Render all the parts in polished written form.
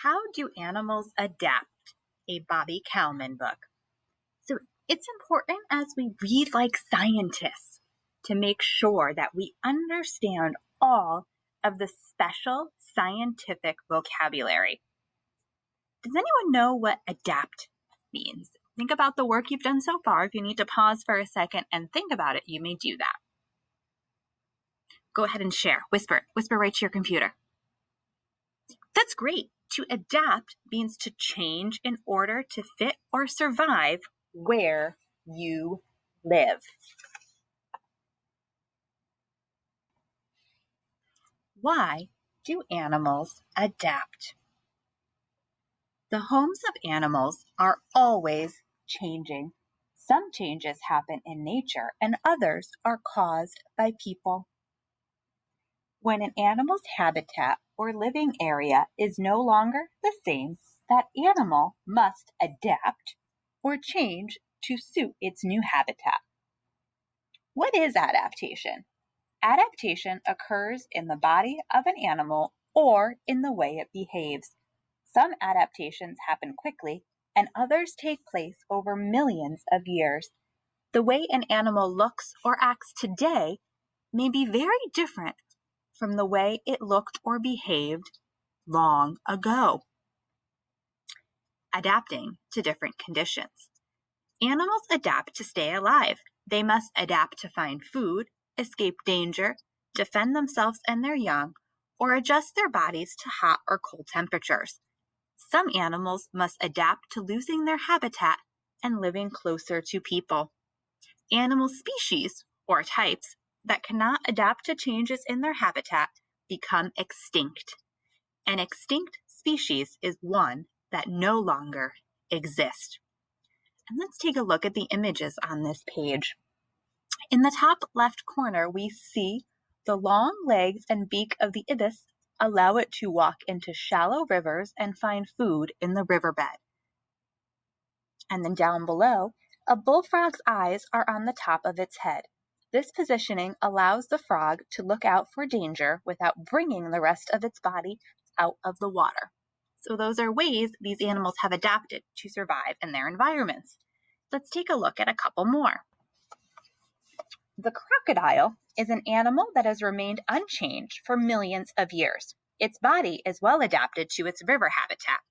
How Do Animals Adapt? A Bobby Kalman book. So it's important as we read like scientists to make sure that we understand all of the special scientific vocabulary. Does anyone know what adapt means? Think about the work you've done so far. If you need to pause for a second and think about it, you may do that. Go ahead and share. Whisper right to your computer. That's great. To adapt means to change in order to fit or survive where you live. Why do animals adapt? The homes of animals are always changing. Some changes happen in nature and others are caused by people. When an animal's habitat or living area is no longer the same, that animal must adapt or change to suit its new habitat. What is adaptation? Adaptation occurs in the body of an animal or in the way it behaves. Some adaptations happen quickly and others take place over millions of years. The way an animal looks or acts today may be very different from the way it looked or behaved long ago. Adapting to different conditions. Animals adapt to stay alive. They must adapt to find food, escape danger, defend themselves and their young, or adjust their bodies to hot or cold temperatures. Some animals must adapt to losing their habitat and living closer to people. Animal species, or types, that cannot adapt to changes in their habitat become extinct. An extinct species is one that no longer exists. And let's take a look at the images on this page. In the top left corner, we see the long legs and beak of the ibis allow it to walk into shallow rivers and find food in the riverbed. And then down below, a bullfrog's eyes are on the top of its head. This positioning allows the frog to look out for danger without bringing the rest of its body out of the water. So those are ways these animals have adapted to survive in their environments. Let's take a look at a couple more. The crocodile is an animal that has remained unchanged for millions of years. Its body is well adapted to its river habitat.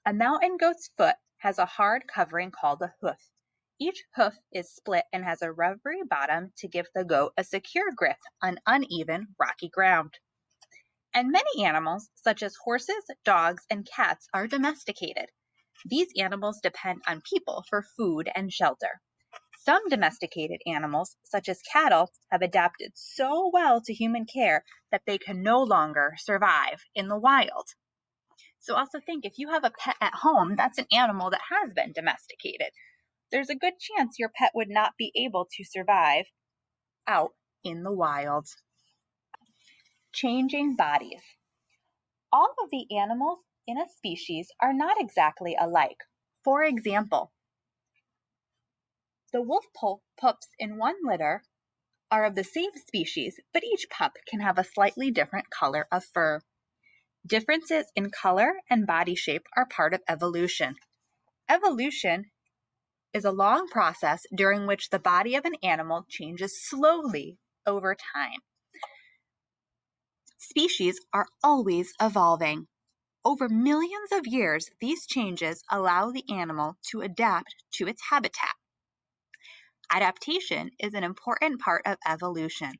A mountain goat's foot has a hard covering called a hoof. Each hoof is split and has a rubbery bottom to give the goat a secure grip on uneven, rocky ground. And many animals, such as horses, dogs, and cats, are domesticated. These animals depend on people for food and shelter. Some domesticated animals, such as cattle, have adapted so well to human care that they can no longer survive in the wild. So also think, if you have a pet at home, that's an animal that has been domesticated. There's a good chance your pet would not be able to survive out in the wild. Changing bodies. All of the animals in a species are not exactly alike. For example, the wolf pups in one litter are of the same species, but each pup can have a slightly different color of fur. Differences in color and body shape are part of evolution. Evolution is a long process during which the body of an animal changes slowly over time. Species are always evolving. Over millions of years, these changes allow the animal to adapt to its habitat. Adaptation is an important part of evolution.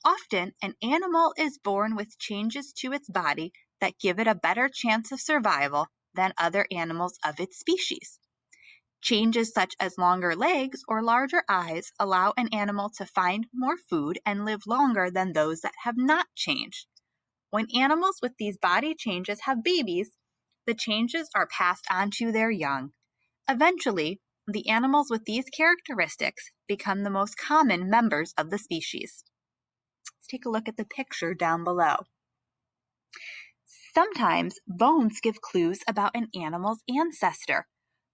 Often, an animal is born with changes to its body that give it a better chance of survival than other animals of its species. Changes such as longer legs or larger eyes allow an animal to find more food and live longer than those that have not changed. When animals with these body changes have babies, the changes are passed on to their young. Eventually, the animals with these characteristics become the most common members of the species. Let's take a look at the picture down below. Sometimes bones give clues about an animal's ancestor.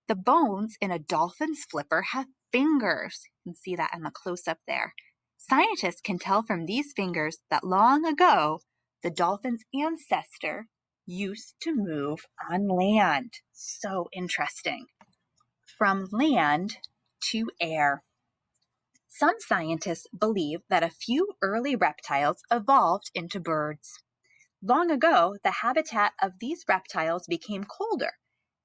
The bones in a dolphin's flipper have fingers. You can see that in the close-up there. Scientists can tell from these fingers that long ago, the dolphin's ancestor used to move on land. So interesting. From land to air. Some scientists believe that a few early reptiles evolved into birds. Long ago, the habitat of these reptiles became colder,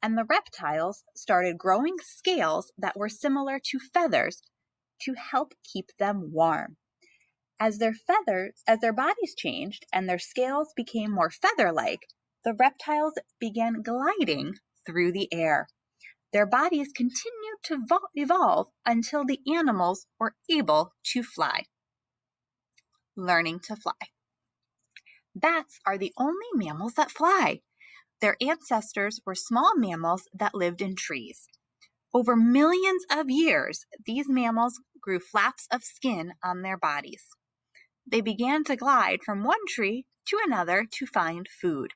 and the reptiles started growing scales that were similar to feathers to help keep them warm. As their bodies changed and their scales became more feather-like, the reptiles began gliding through the air. Their bodies continued to evolve until the animals were able to fly. Learning to fly. Bats are the only mammals that fly. Their ancestors were small mammals that lived in trees. Over millions of years, these mammals grew flaps of skin on their bodies. They began to glide from one tree to another to find food.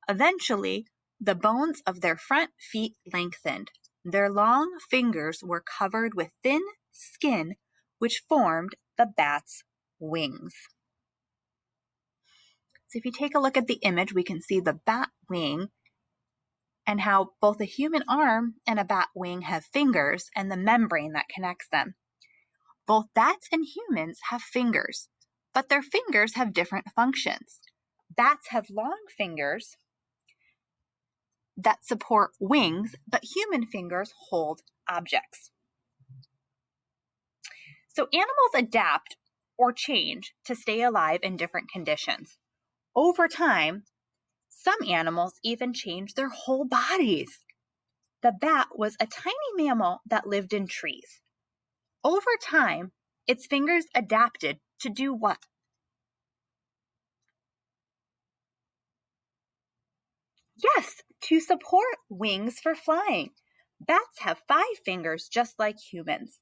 Eventually, the bones of their front feet lengthened. Their long fingers were covered with thin skin, which formed the bat's wings. So if you take a look at the image, we can see the bat wing and how both a human arm and a bat wing have fingers and the membrane that connects them. Both bats and humans have fingers, but their fingers have different functions. Bats have long fingers that support wings, but human fingers hold objects. So animals adapt or change to stay alive in different conditions. Over time, some animals even change their whole bodies. The bat was a tiny mammal that lived in trees. Over time, its fingers adapted to do what? Yes, to support wings for flying. Bats have 5 fingers just like humans.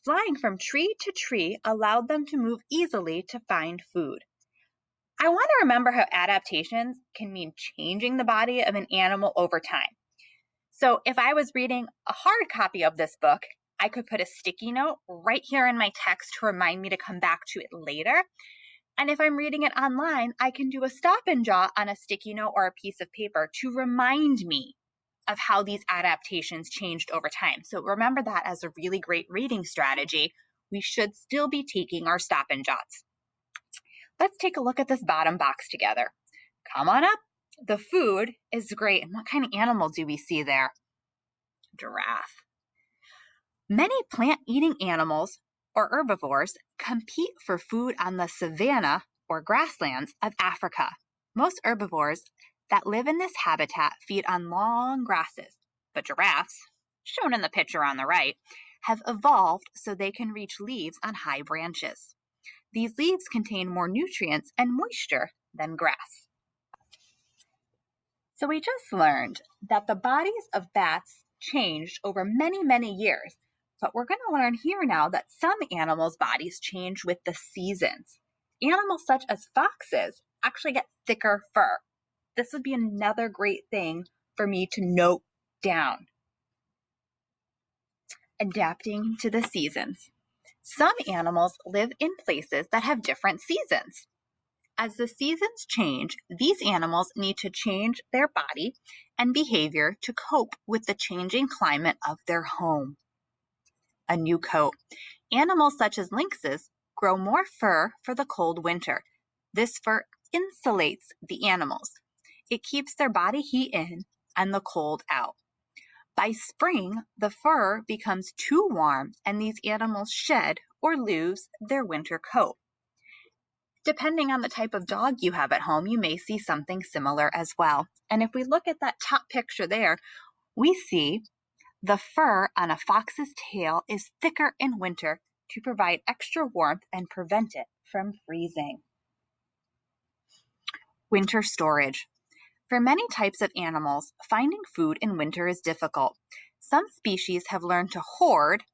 Flying from tree to tree allowed them to move easily to find food. I want to remember how adaptations can mean changing the body of an animal over time. So if I was reading a hard copy of this book, I could put a sticky note right here in my text to remind me to come back to it later. And if I'm reading it online, I can do a stop and draw on a sticky note or a piece of paper to remind me of how these adaptations changed over time. So remember that as a really great reading strategy. We should still be taking our stop and jots. Let's take a look at this bottom box together. Come on up. The food is great. And what kind of animal do we see there? Giraffe. Many plant-eating animals or herbivores compete for food on the savanna or grasslands of Africa. Most herbivores that live in this habitat feed on long grasses, but giraffes, shown in the picture on the right, have evolved so they can reach leaves on high branches. These leaves contain more nutrients and moisture than grass. So we just learned that the bodies of bats changed over many, many years, but we're going to learn here now that some animals' bodies change with the seasons. Animals such as foxes actually get thicker fur. This would be another great thing for me to note down. Adapting to the seasons. Some animals live in places that have different seasons. As the seasons change, these animals need to change their body and behavior to cope with the changing climate of their home. A new coat. Animals such as lynxes grow more fur for the cold winter. This fur insulates the animals. It keeps their body heat in and the cold out. By spring, the fur becomes too warm and these animals shed or lose their winter coat. Depending on the type of dog you have at home, you may see something similar as well. And if we look at that top picture there, we see the fur on a fox's tail is thicker in winter to provide extra warmth and prevent it from freezing. Winter storage. For many types of animals, finding food in winter is difficult. Some species have learned to hoard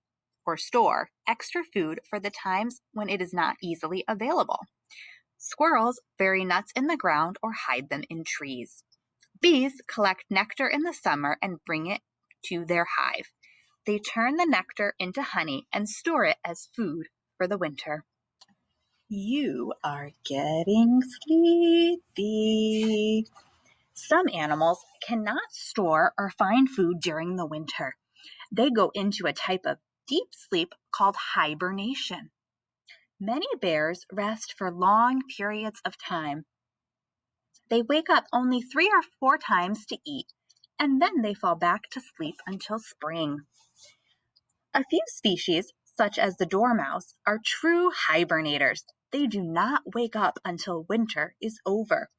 or store extra food for the times when it is not easily available. Squirrels bury nuts in the ground or hide them in trees. Bees collect nectar in the summer and bring it to their hive. They turn the nectar into honey and store it as food for the winter. You are getting sleepy. Some animals cannot store or find food during the winter. They go into a type of deep sleep called hibernation. Many bears rest for long periods of time. They wake up only 3 or 4 times to eat, and then they fall back to sleep until spring. A few species, such as the dormouse, are true hibernators. They do not wake up until winter is over.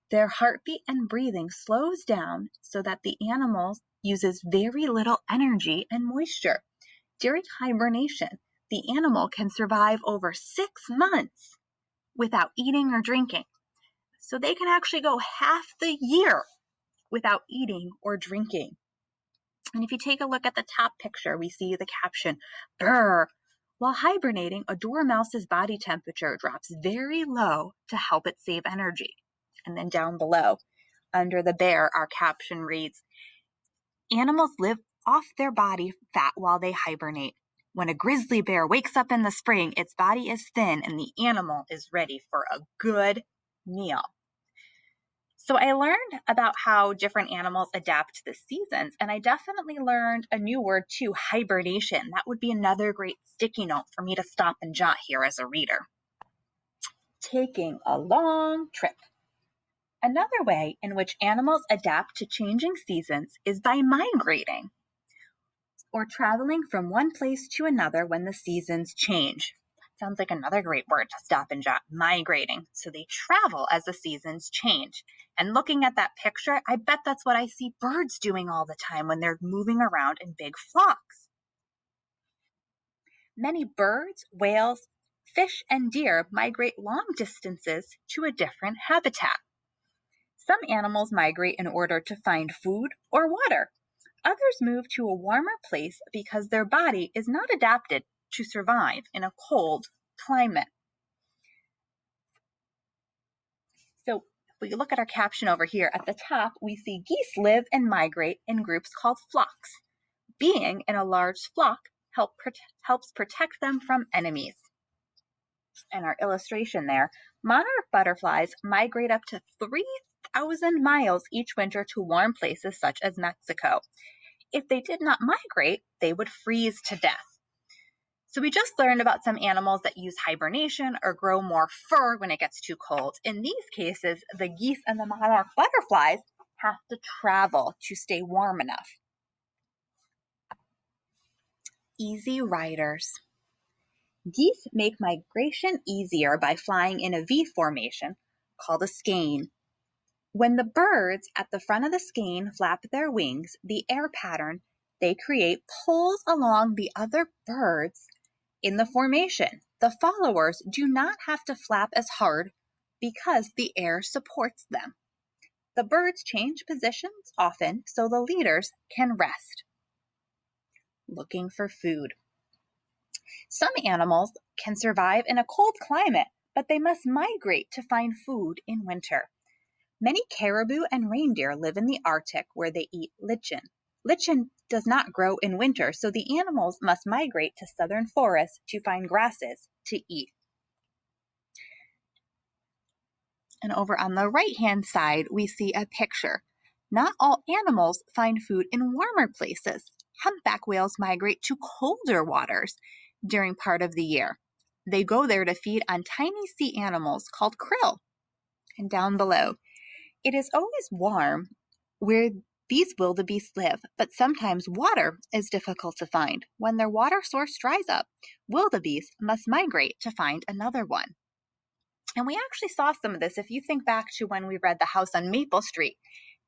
Their heartbeat and breathing slows down so that the animal uses very little energy and moisture. During hibernation, the animal can survive over 6 months without eating or drinking. So they can actually go half the year without eating or drinking. And if you take a look at the top picture, we see the caption, "Brr." While hibernating, a dormouse's body temperature drops very low to help it save energy. And then down below, under the bear, our caption reads, "Animals live off their body fat while they hibernate. When a grizzly bear wakes up in the spring, its body is thin and the animal is ready for a good meal." So I learned about how different animals adapt to the seasons, and I definitely learned a new word too, hibernation. That would be another great sticky note for me to stop and jot here as a reader. Taking a long trip. Another way in which animals adapt to changing seasons is by migrating, or traveling from one place to another when the seasons change. Sounds like another great word to stop and jot, migrating. So they travel as the seasons change. And looking at that picture, I bet that's what I see birds doing all the time when they're moving around in big flocks. Many birds, whales, fish, and deer migrate long distances to a different habitat. Some animals migrate in order to find food or water. Others move to a warmer place because their body is not adapted to survive in a cold climate. So if we look at our caption over here at the top, we see geese live and migrate in groups called flocks. Being in a large flock helps protect them from enemies. And our illustration there, monarch butterflies migrate up to 3,000 miles each winter to warm places such as Mexico. If they did not migrate, they would freeze to death. So we just learned about some animals that use hibernation or grow more fur when it gets too cold. In these cases, the geese and the monarch butterflies have to travel to stay warm enough. Easy riders. Geese make migration easier by flying in a V formation called a skein. When the birds at the front of the skein flap their wings, the air pattern they create pulls along the other birds in the formation. The followers do not have to flap as hard because the air supports them. The birds change positions often so the leaders can rest. Looking for food. Some animals can survive in a cold climate, but they must migrate to find food in winter. Many caribou and reindeer live in the Arctic where they eat lichen. Lichen does not grow in winter, so the animals must migrate to southern forests to find grasses to eat. And over on the right-hand side, we see a picture. Not all animals find food in warmer places. Humpback whales migrate to colder waters during part of the year. They go there to feed on tiny sea animals called krill. And down below, it is always warm where these wildebeest live, but sometimes water is difficult to find. When their water source dries up, wildebeest must migrate to find another one. And we actually saw some of this if you think back to when we read The House on Maple Street.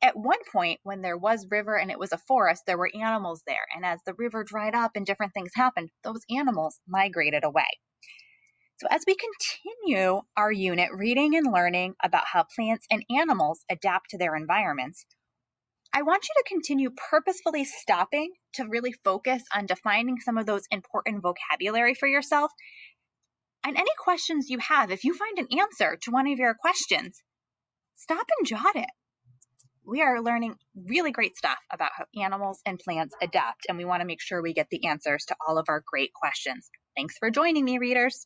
At one point, when there was river and it was a forest, there were animals there. And as the river dried up and different things happened, those animals migrated away. So as we continue our unit reading and learning about how plants and animals adapt to their environments, I want you to continue purposefully stopping to really focus on defining some of those important vocabulary for yourself. And any questions you have, if you find an answer to one of your questions, stop and jot it. We are learning really great stuff about how animals and plants adapt, and we want to make sure we get the answers to all of our great questions. Thanks for joining me, readers.